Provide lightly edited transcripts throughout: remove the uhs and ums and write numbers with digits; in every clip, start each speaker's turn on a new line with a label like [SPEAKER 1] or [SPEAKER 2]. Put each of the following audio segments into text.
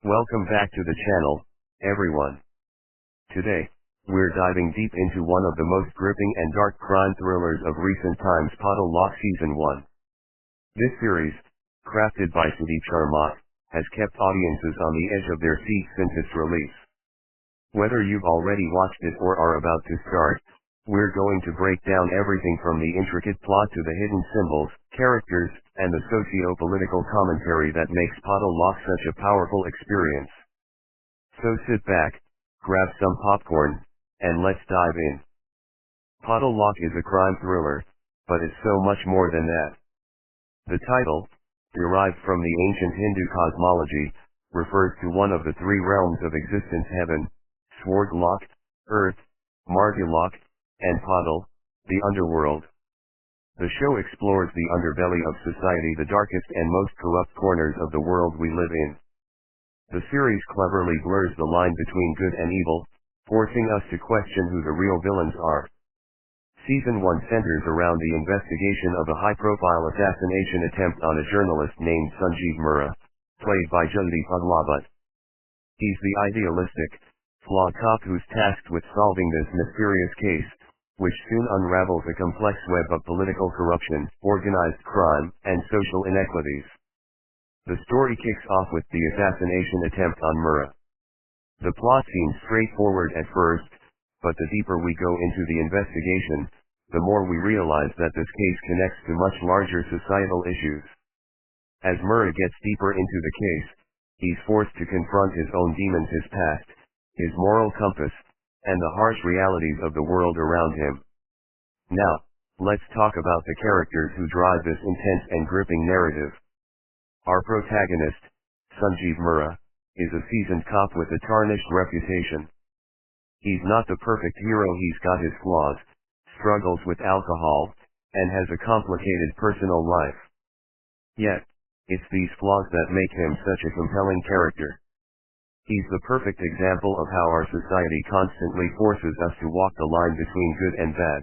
[SPEAKER 1] Welcome back to the channel, everyone. Today, we're diving deep into one of the most gripping and dark crime thrillers of recent times, Paatal Lok Season 1. This series, crafted by Sudeep Sharma, has kept audiences on the edge of their seats since its release. Whether you've already watched it or are about to start, we're going to break down everything from the intricate plot to the hidden symbols, characters, and the socio-political commentary that makes Paatal Lok such a powerful experience. So sit back, grab some popcorn, and let's dive in. Paatal Lok is a crime thriller, but it's so much more than that. The title, derived from the ancient Hindu cosmology, refers to one of the three realms of existence: heaven, Swarg Lok, earth, Martya Lok, and Paatal, the underworld. The show explores the underbelly of society, the darkest and most corrupt corners of the world we live in. The series cleverly blurs the line between good and evil, forcing us to question who the real villains are. Season 1 centers around the investigation of a high-profile assassination attempt on a journalist named Sanjeev Mehra, played by Jagdeep Ahlawat. He's the idealistic, flawed cop who's tasked with solving this mysterious case, which soon unravels a complex web of political corruption, organized crime, and social inequities. The story kicks off with the assassination attempt on Mehra. The plot seems straightforward at first, but the deeper we go into the investigation, the more we realize that this case connects to much larger societal issues. As Mehra gets deeper into the case, he's forced to confront his own demons, his past, his moral compass, and the harsh realities of the world around him. Now, let's talk about the characters who drive this intense and gripping narrative. Our protagonist, Sanjeev Mehra, is a seasoned cop with a tarnished reputation. He's not the perfect hero. He's got his flaws, struggles with alcohol, and has a complicated personal life. Yet, it's these flaws that make him such a compelling character. He's the perfect example of how our society constantly forces us to walk the line between good and bad.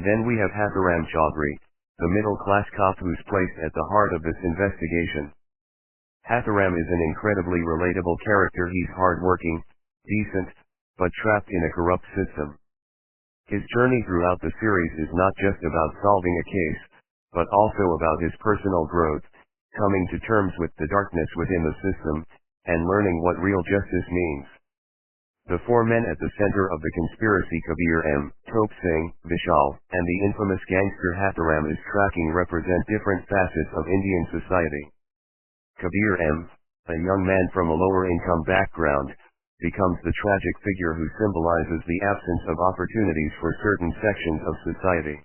[SPEAKER 1] Then we have Hatharam Chaudhary, the middle-class cop who's placed at the heart of this investigation. Hatharam is an incredibly relatable character. He's hard-working, decent, but trapped in a corrupt system. His journey throughout the series is not just about solving a case, but also about his personal growth, coming to terms with the darkness within the system, and learning what real justice means. The four men at the center of the conspiracy, Kabir M., Tope Singh, Vishal, and the infamous gangster Hatharam is tracking, represent different facets of Indian society. Kabir M., a young man from a lower-income background, becomes the tragic figure who symbolizes the absence of opportunities for certain sections of society.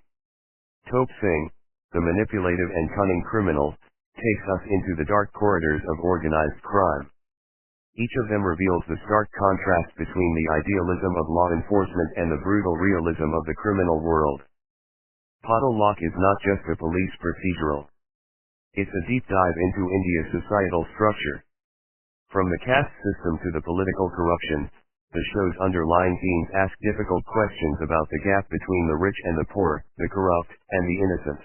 [SPEAKER 1] Tope Singh, the manipulative and cunning criminal, takes us into the dark corridors of organized crime. Each of them reveals the stark contrast between the idealism of law enforcement and the brutal realism of the criminal world. Paatal Lok is not just a police procedural. It's a deep dive into India's societal structure. From the caste system to the political corruption, the show's underlying themes ask difficult questions about the gap between the rich and the poor, the corrupt and the innocent.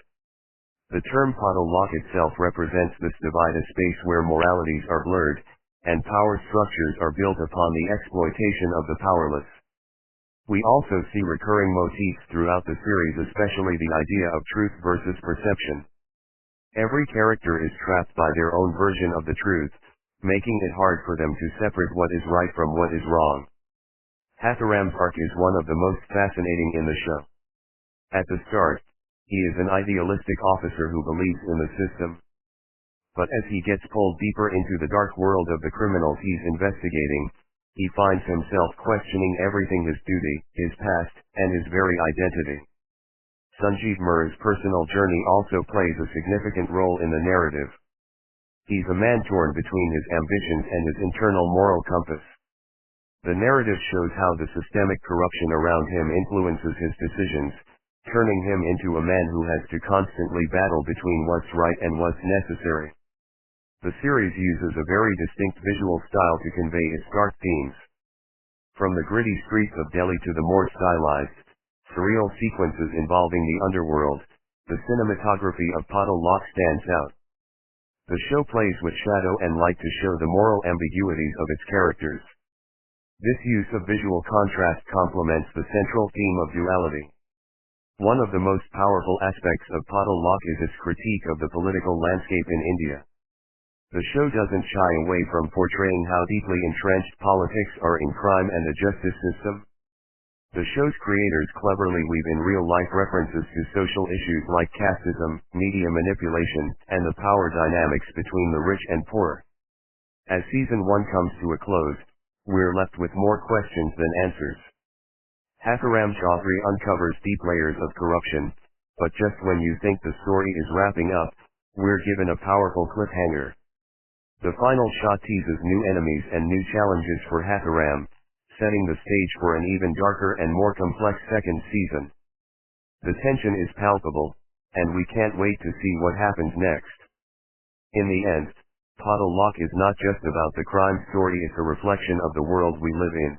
[SPEAKER 1] The term Paatal Lok itself represents this divide, a space where moralities are blurred, and power structures are built upon the exploitation of the powerless. We also see recurring motifs throughout the series, especially the idea of truth versus perception. Every character is trapped by their own version of the truth, making it hard for them to separate what is right from what is wrong. Hatharam's arc is one of the most fascinating in the show. At the start, he is an idealistic officer who believes in the system. But as he gets pulled deeper into the dark world of the criminals he's investigating, he finds himself questioning everything: his duty, his past, and his very identity. Sanjeev Mehra's personal journey also plays a significant role in the narrative. He's a man torn between his ambitions and his internal moral compass. The narrative shows how the systemic corruption around him influences his decisions, turning him into a man who has to constantly battle between what's right and what's necessary. The series uses a very distinct visual style to convey its dark themes. From the gritty streets of Delhi to the more stylized, surreal sequences involving the underworld, the cinematography of Paatal Lok stands out. The show plays with shadow and light to show the moral ambiguities of its characters. This use of visual contrast complements the central theme of duality. One of the most powerful aspects of Paatal Lok is its critique of the political landscape in India. The show doesn't shy away from portraying how deeply entrenched politics are in crime and the justice system. The show's creators cleverly weave in real-life references to social issues like casteism, media manipulation, and the power dynamics between the rich and poor. As Season 1 comes to a close, we're left with more questions than answers. Hatharam Chaudhary uncovers deep layers of corruption, but just when you think the story is wrapping up, we're given a powerful cliffhanger. The final shot teases new enemies and new challenges for Hatharam, setting the stage for an even darker and more complex second season. The tension is palpable, and we can't wait to see what happens next. In the end, Paatal Lok is not just about the crime story, it's a reflection of the world we live in.